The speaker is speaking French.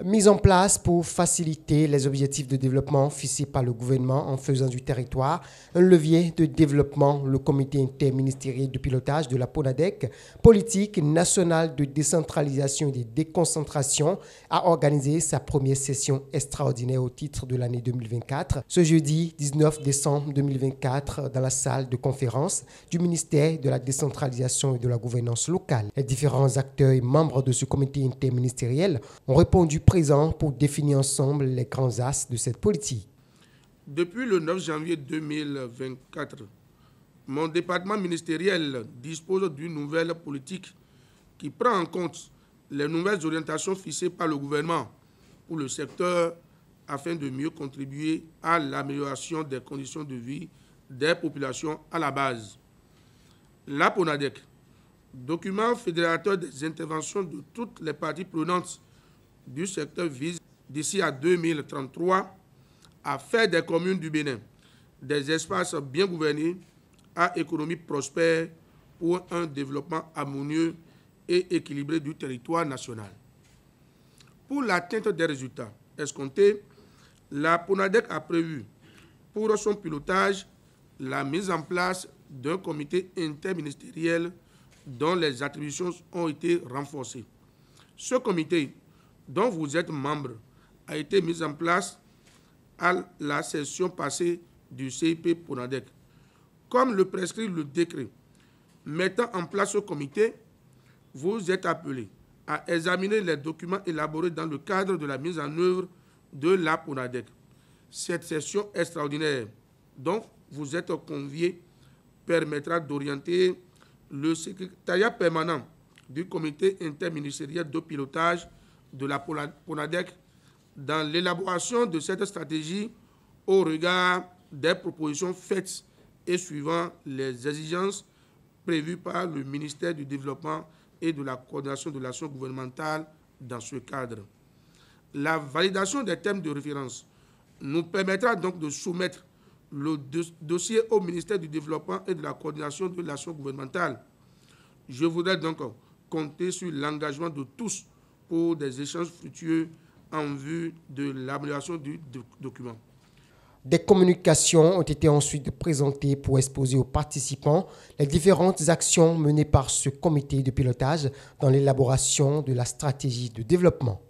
Mise en place pour faciliter les objectifs de développement fixés par le gouvernement en faisant du territoire un levier de développement, le comité interministériel de pilotage de la PONADEC, politique nationale de décentralisation et de déconcentration, a organisé sa première session extraordinaire au titre de l'année 2024, ce jeudi 19 décembre 2024, dans la salle de conférence du ministère de la décentralisation et de la gouvernance locale. Les différents acteurs et membres de ce comité interministériel ont répondu présent pour définir ensemble les grands axes de cette politique. Depuis le 9 janvier 2024, mon département ministériel dispose d'une nouvelle politique qui prend en compte les nouvelles orientations fixées par le gouvernement pour le secteur afin de mieux contribuer à l'amélioration des conditions de vie des populations à la base. La PONADEC, document fédérateur des interventions de toutes les parties prenantes du secteur, vise d'ici à 2033 à faire des communes du Bénin des espaces bien gouvernés à économie prospère pour un développement harmonieux et équilibré du territoire national. Pour l'atteinte des résultats escomptés, la PONADEC a prévu pour son pilotage la mise en place d'un comité interministériel dont les attributions ont été renforcées. Ce comité, dont vous êtes membre, a été mis en place à la session passée du CIP PONADEC. Comme le prescrit le décret mettant en place ce comité, vous êtes appelés à examiner les documents élaborés dans le cadre de la mise en œuvre de la PONADEC. Cette session extraordinaire dont vous êtes conviés permettra d'orienter le secrétariat permanent du comité interministériel de pilotage de la PONADEC dans l'élaboration de cette stratégie au regard des propositions faites et suivant les exigences prévues par le ministère du Développement et de la coordination de l'action gouvernementale dans ce cadre. La validation des thèmes de référence nous permettra donc de soumettre le dossier au ministère du Développement et de la coordination de l'action gouvernementale. Je voudrais donc compter sur l'engagement de tous pour des échanges fructueux en vue de l'amélioration du document. Des communications ont été ensuite présentées pour exposer aux participants les différentes actions menées par ce comité de pilotage dans l'élaboration de la stratégie de développement.